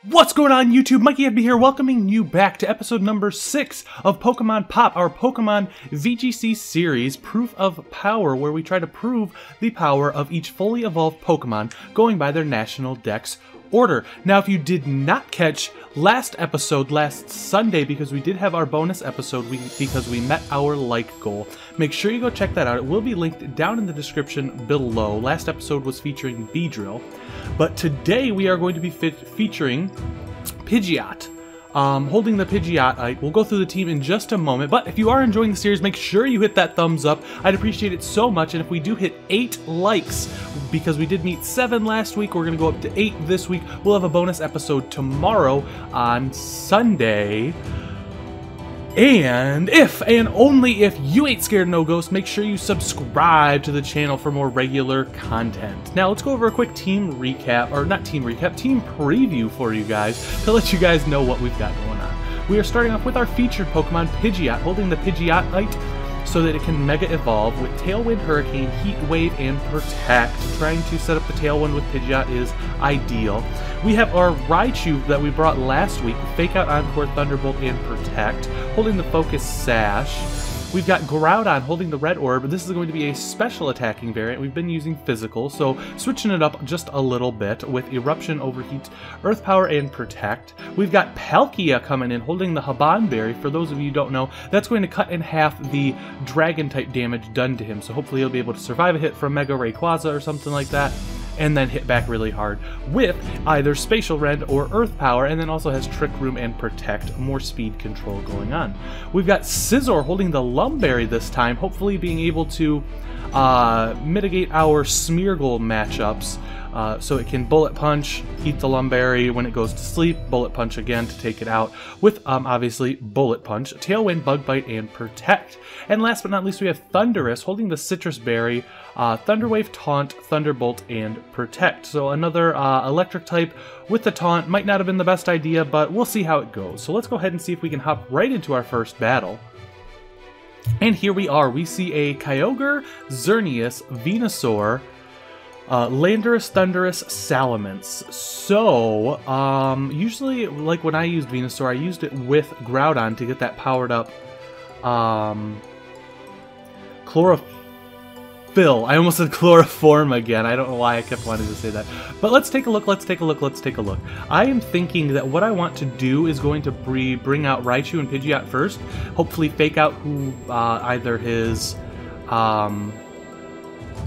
What's going on YouTube? MikeyFB here, welcoming you back to episode number 6 of Pokemon Pop, our Pokemon VGC series, Proof of Power, where we try to prove the power of each fully evolved Pokemon going by their National Dex order. Now, if you did not catch last episode, last Sunday, because we did have our bonus episode because we met our like goal, make sure you go check that out. It will be linked down in the description below. Last episode was featuring Beedrill, but today we are going to be featuring Pidgeot. Holding the Pidgeot. We'll go through the team in just a moment, but if you are enjoying the series, make sure you hit that thumbs up. I'd appreciate it so much, and if we do hit 8 likes, because we did meet 7 last week, we're going to go up to 8 this week. We'll have a bonus episode tomorrow on Sunday. And if, and only if, you ain't scared of no ghosts, make sure you subscribe to the channel for more regular content. Now let's go over a quick team recap, or not team recap, team preview for you guys, to let you guys know what we've got going on. We are starting off with our featured Pokemon, Pidgeot, holding the Pidgeotite so that it can Mega Evolve with Tailwind, Hurricane, Heat Wave, and Protect. Trying to set up the Tailwind with Pidgeot is ideal. We have our Raichu that we brought last week, Fake Out, Encore, Thunderbolt, and Protect, holding the Focus Sash. We've got Groudon holding the Red Orb. This is going to be a special attacking variant. We've been using Physical, so switching it up just a little bit with Eruption, Overheat, Earth Power, and Protect. We've got Palkia coming in holding the Habanberry. For those of you who don't know, that's going to cut in half the Dragon-type damage done to him, so hopefully he'll be able to survive a hit from Mega Rayquaza or something like that, and then hit back really hard with either Spatial Rend or Earth Power, and then also has Trick Room and Protect, more speed control going on. We've got Scizor holding the Lumberry this time, hopefully being able to mitigate our Smeargle matchups, so it can Bullet Punch, eat the Lumberry when it goes to sleep, Bullet Punch again to take it out with, obviously, Bullet Punch, Tailwind, Bug Bite, and Protect. And last but not least, we have Thundurus holding the Citrus Berry, Thunder Wave, Taunt, Thunderbolt, and Protect. So another electric type with the Taunt might not have been the best idea, but we'll see how it goes. So let's go ahead and see if we can hop right into our first battle. And here we are. We see a Kyogre, Xerneas, Venusaur, Landorus, Thundurus, Salamence. So, usually, like when I used Venusaur, I used it with Groudon to get that powered up Chlorophyll. I almost said chloroform again. I don't know why I kept wanting to say that. But let's take a look, let's take a look, let's take a look. I am thinking that what I want to do is going to bring out Raichu and Pidgeot first. Hopefully fake out who either his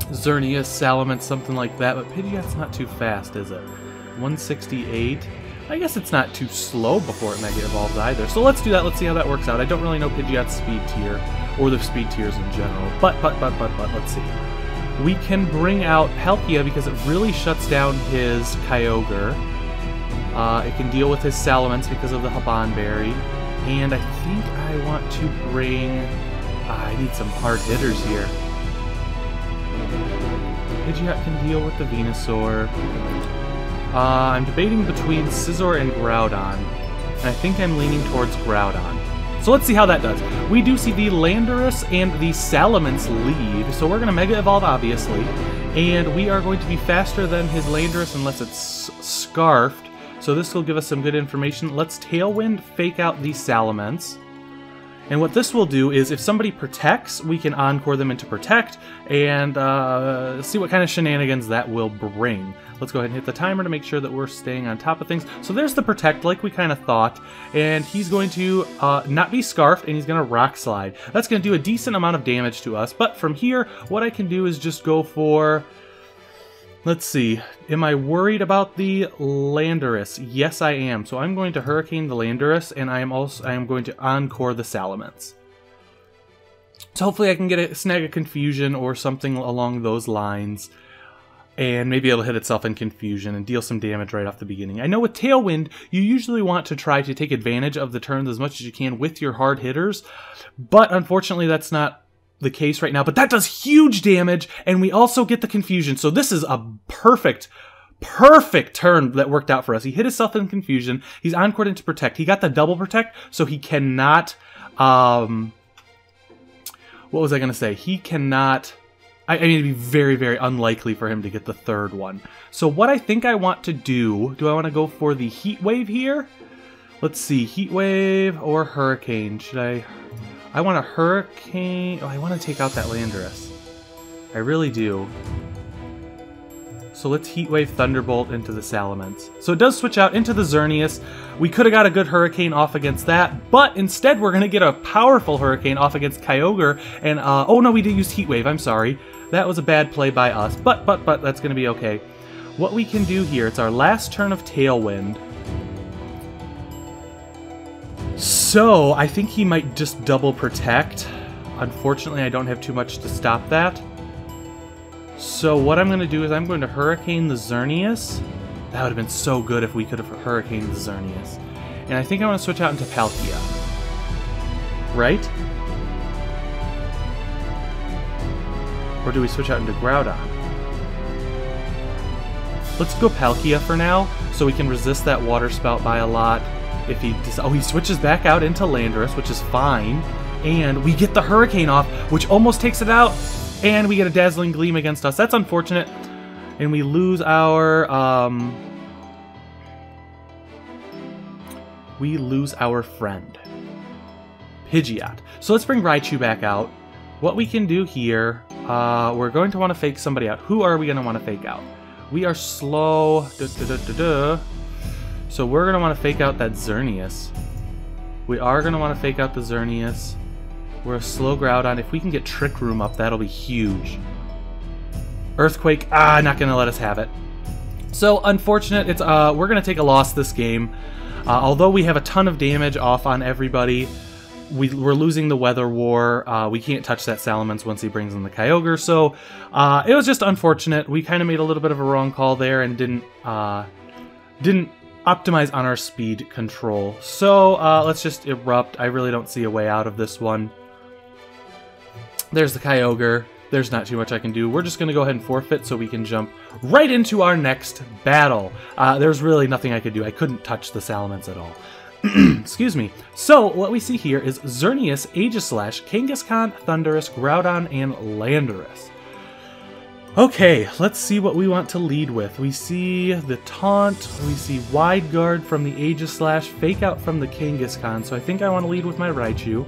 Xerneas, Salamence, something like that. But Pidgeot's not too fast, is it? 168. I guess it's not too slow before it Mega Evolves either. So let's do that. Let's see how that works out. I don't really know Pidgeot's speed tier, or the speed tiers in general. But, let's see. We can bring out Palkia because it really shuts down his Kyogre. It can deal with his Salamence because of the Habanberry. And I think I want to bring... I need some hard hitters here. Pidgeot can deal with the Venusaur. I'm debating between Scizor and Groudon, and I think I'm leaning towards Groudon. So let's see how that does. We do see the Landorus and the Salamence lead, so we're going to Mega Evolve, obviously, and we are going to be faster than his Landorus unless it's Scarfed, so this will give us some good information. Let's Tailwind fake out the Salamence. And what this will do is, if somebody protects, we can Encore them into Protect, and see what kind of shenanigans that will bring. Let's go ahead and hit the timer to make sure that we're staying on top of things. So there's the Protect, like we kind of thought, and he's going to not be Scarfed, and he's going to Rock Slide. That's going to do a decent amount of damage to us, but from here, what I can do is just go for... Let's see, am I worried about the Landorus? Yes, I am. So I'm going to Hurricane the Landorus, and I am going to Encore the Salamence. So hopefully I can get a snag a Confusion or something along those lines, and maybe it'll hit itself in Confusion and deal some damage right off the beginning. I know with Tailwind, you usually want to try to take advantage of the turns as much as you can with your hard hitters, but unfortunately that's not the case right now, but that does huge damage, and we also get the Confusion. So this is a perfect turn that worked out for us. He hit himself in Confusion. He's Encored into Protect. He got the double Protect, so he cannot, what was I going to say? He cannot I mean, it'd be very, very unlikely for him to get the third one. So what I think I want to do I want to go for the Heat Wave here? Let's see, Heat Wave or Hurricane. I want a Hurricane. Oh, I want to take out that Landorus. I really do. So let's Heat Wave Thunderbolt into the Salamence. So it does switch out into the Xerneas. We could have got a good Hurricane off against that, but instead we're going to get a powerful Hurricane off against Kyogre. And, oh no, we did use Heat Wave, I'm sorry. That was a bad play by us, but that's going to be okay. What we can do here, it's our last turn of Tailwind. So I think he might just double protect. Unfortunately, I don't have too much to stop that. So what I'm going to do is I'm going to Hurricane the Xerneas. That would have been so good if we could have Hurricaned the Xerneas. And I think I want to switch out into Palkia. Right? Or do we switch out into Groudon? Let's go Palkia for now, so we can resist that Water Spout by a lot. If he he switches back out into Landorus, which is fine. And we get the Hurricane off, which almost takes it out. And we get a Dazzling Gleam against us. That's unfortunate. And we lose our friend, Pidgeot. So let's bring Raichu back out. What we can do here, we're going to want to fake somebody out. Who are we going to want to fake out? We are slow. So we're going to want to fake out that Xerneas. We are going to want to fake out the Xerneas. We're a slow Groudon. If we can get Trick Room up, that'll be huge. Earthquake. Not going to let us have it. So, unfortunate. It's we're going to take a loss this game. Although we have a ton of damage off on everybody, we're losing the Weather War. We can't touch that Salamence once he brings in the Kyogre. So, it was just unfortunate. We kind of made a little bit of a wrong call there and didn't optimize on our speed control. So, let's just Erupt. I really don't see a way out of this one. There's the Kyogre. There's not too much I can do. We're just going to go ahead and forfeit so we can jump right into our next battle. There's really nothing I could do. I couldn't touch the Salamence at all. Excuse me. So, what we see here is Xerneas, Aegislash, Kangaskhan, Thundurus, Groudon, and Landorus. Okay, let's see what we want to lead with. We see the Taunt, we see Wide Guard from the Aegislash, Fake Out from the Kangaskhan, so I think I want to lead with my Raichu.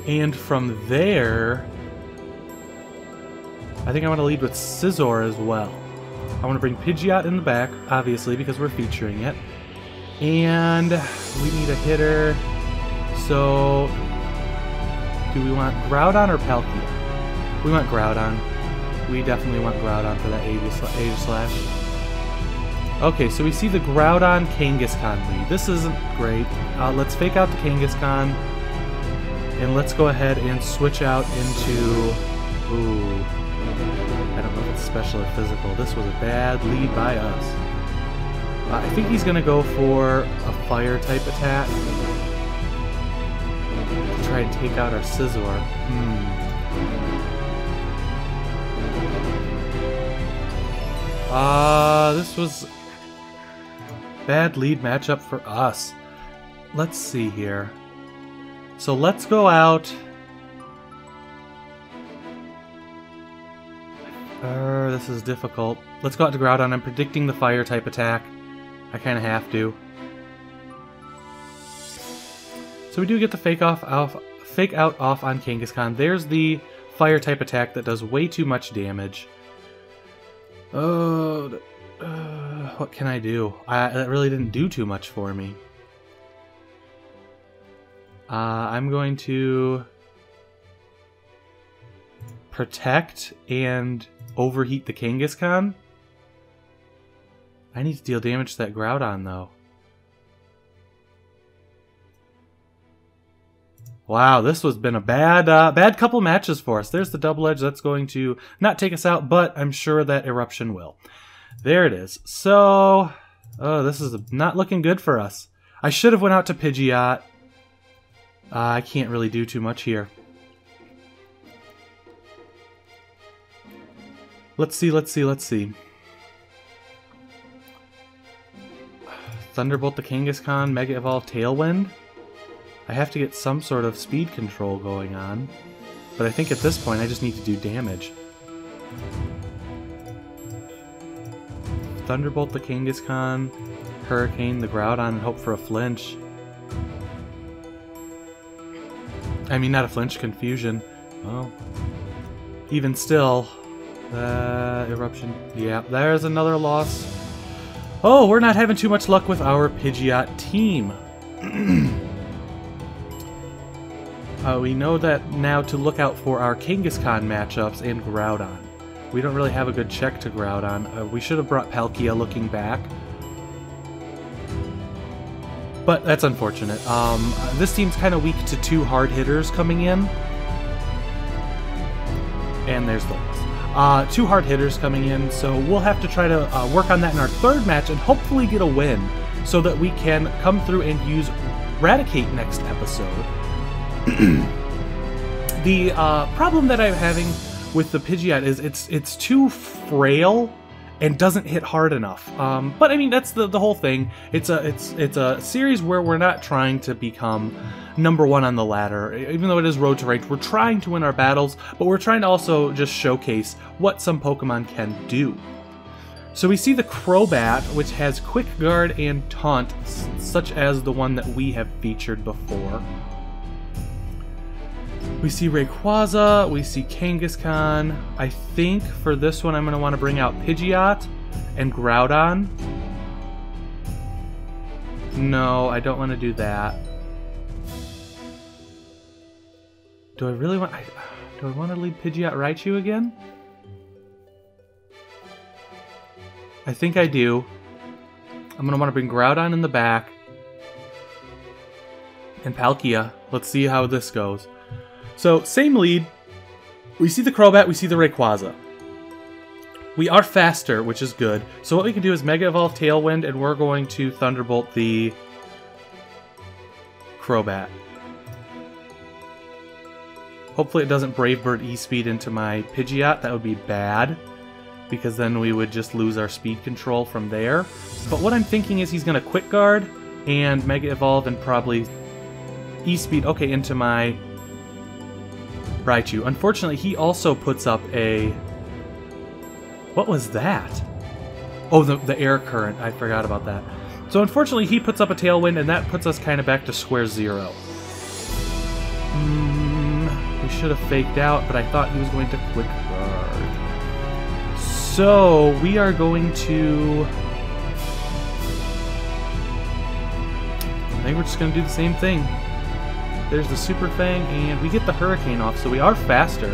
And from there, I think I want to lead with Scizor as well. I want to bring Pidgeot in the back, obviously, because we're featuring it. And we need a hitter. So, do we want Groudon or Palkia? We want Groudon. We definitely want Groudon for that Aegislash. Okay, so we see the Groudon Kangaskhan lead. This isn't great. Let's fake out the Kangaskhan. And let's go ahead and switch out into... Ooh. I don't know if it's special or physical. This was a bad lead by us. I think he's going to go for a Fire-type attack. To try and take out our Scizor. This was bad lead matchup for us. Let's see here. So let's go out. This is difficult. Let's go out to Groudon. I'm predicting the Fire-type attack. I kind of have to. So we do get the Fake Out off on Kangaskhan. There's the Fire-type attack that does way too much damage. Oh, what can I do? That really didn't do too much for me. I'm going to protect and overheat the Kangaskhan. I need to deal damage to that Groudon, though. Wow, this has been a bad couple matches for us. There's the Double Edge. That's going to not take us out, but I'm sure that Eruption will. There it is. So, this is not looking good for us. I should have went out to Pidgeot. I can't really do too much here. Let's see. Thunderbolt the Kangaskhan, Mega Evolve Tailwind. I have to get some sort of speed control going on. But I think at this point I just need to do damage. Thunderbolt the Kangaskhan, Hurricane the Groudon, and hope for a flinch. I mean, not a flinch, confusion. Well, even still, Eruption. Yeah, there's another loss. Oh, we're not having too much luck with our Pidgeot team. We know that now to look out for our Kangaskhan matchups and Groudon. We don't really have a good check to Groudon. We should have brought Palkia looking back. But that's unfortunate. This team's kind of weak to 2 hard hitters coming in. And there's the loss. 2 hard hitters coming in, so we'll have to try to work on that in our 3rd match and hopefully get a win so that we can come through and use Raticate next episode. The problem that I'm having with the Pidgeot is it's too frail and doesn't hit hard enough. But I mean, that's the whole thing. It's a series where we're not trying to become #1 on the ladder. Even though it is Road to Rank, we're trying to win our battles, but we're trying to also just showcase what some Pokemon can do. So we see the Crobat, which has Quick Guard and Taunt, such as the one that we have featured before. We see Rayquaza, we see Kangaskhan. I think for this one I'm going to want to bring out Pidgeot and Groudon. No, I don't want to do that. Do I really want... do I want to lead Pidgeot Raichu again? I think I do. I'm going to want to bring Groudon in the back. And Palkia. Let's see how this goes. So, same lead. We see the Crobat, we see the Rayquaza. We are faster, which is good. So what we can do is Mega Evolve Tailwind, and we're going to Thunderbolt the Crobat. Hopefully it doesn't Brave Bird E-Speed into my Pidgeot. That would be bad, because then we would just lose our speed control from there. But what I'm thinking is he's going to Quick Guard and Mega Evolve and probably E-Speed, okay, into my Raichu. Unfortunately, he also puts up a... What was that? Oh, the air current. I forgot about that. So unfortunately, he puts up a Tailwind, and that puts us kind of back to square zero. We should have faked out, but I thought he was going to Quick Guard. So we are going to... I think we're just going to do the same thing. There's the Super Fang, and we get the Hurricane off, so we are faster.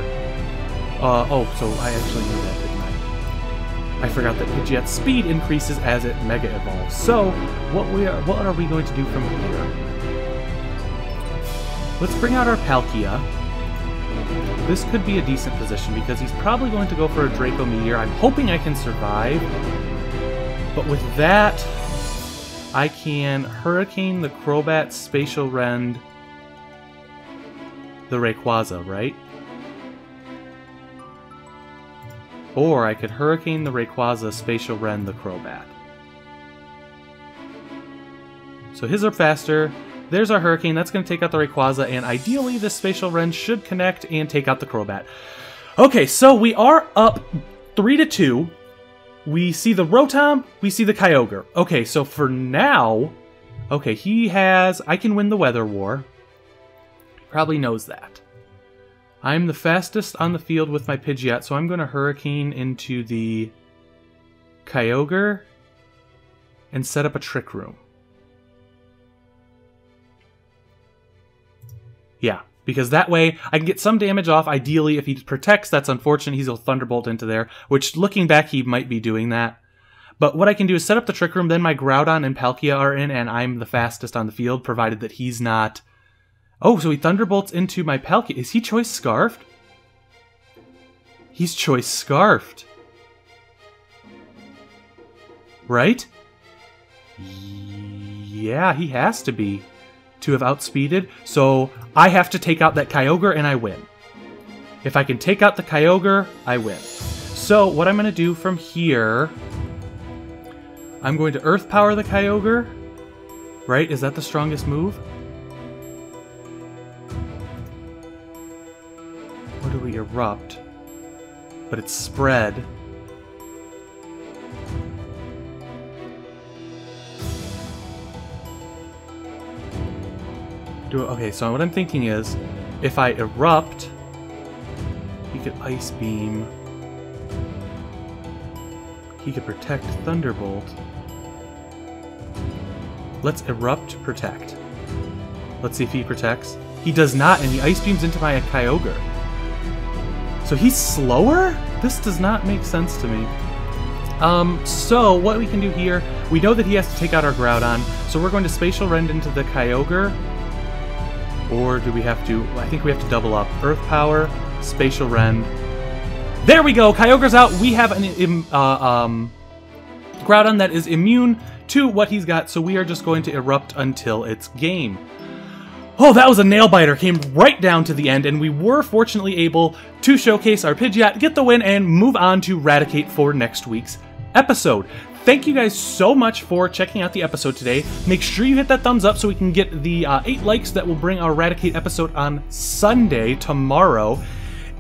Oh, so I actually knew that, didn't I? I forgot that Pidgeot's speed increases as it Mega Evolves. So, what are we going to do from here? Let's bring out our Palkia. This could be a decent position, because he's probably going to go for a Draco Meteor. I'm hoping I can survive. But with that, I can Hurricane the Crobat, Spatial Rend the Rayquaza, right? Or I could Hurricane the Rayquaza, Spatial Rend the Crobat. So his are faster. There's our Hurricane. That's going to take out the Rayquaza, and ideally this Spatial Rend should connect and take out the Crobat. Okay, so we are up 3-2. We see the Rotom, we see the Kyogre. Okay, so for now... Okay, he has... I can win the Weather War. Probably knows that. I'm the fastest on the field with my Pidgeot, so I'm going to Hurricane into the Kyogre and set up a Trick Room. Yeah, because that way I can get some damage off. Ideally, if he protects, that's unfortunate. He's a Thunderbolt into there, which looking back, he might be doing that. But what I can do is set up the Trick Room, then my Groudon and Palkia are in, and I'm the fastest on the field, provided that he's not... Oh, so he Thunderbolts into my Palkia. Is he Choice Scarfed? He's Choice Scarfed. Right? Yeah, he has to be to have outspeeded. So I have to take out that Kyogre and I win. If I can take out the Kyogre, I win. So what I'm going to do from here... I'm going to Earth Power the Kyogre. Right? Is that the strongest move? erupt, but it's spread. Okay, so what I'm thinking is, if I erupt, he could Ice Beam. He could protect Thunderbolt. Let's erupt, protect. Let's see if he protects. He does not, and he Ice Beams into my Kyogre. So he's slower? This does not make sense to me. So what we can do here, we know that he has to take out our Groudon, so we're going to Spatial Rend into the Kyogre. Or do we have to... I think we have to double up. Earth Power, Spatial Rend. There we go! Kyogre's out! We have an Groudon that is immune to what he's got, so we are just going to erupt until it's game. Oh, that was a nail-biter! Came right down to the end, and we were fortunately able to showcase our Pidgeot, get the win, and move on to Raticate for next week's episode. Thank you guys so much for checking out the episode today. Make sure you hit that thumbs up so we can get the 8 likes that will bring our Raticate episode on Sunday, tomorrow.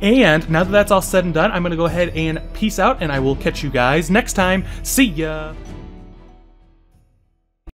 And now that that's all said and done, I'm going to go ahead and peace out, and I will catch you guys next time. See ya!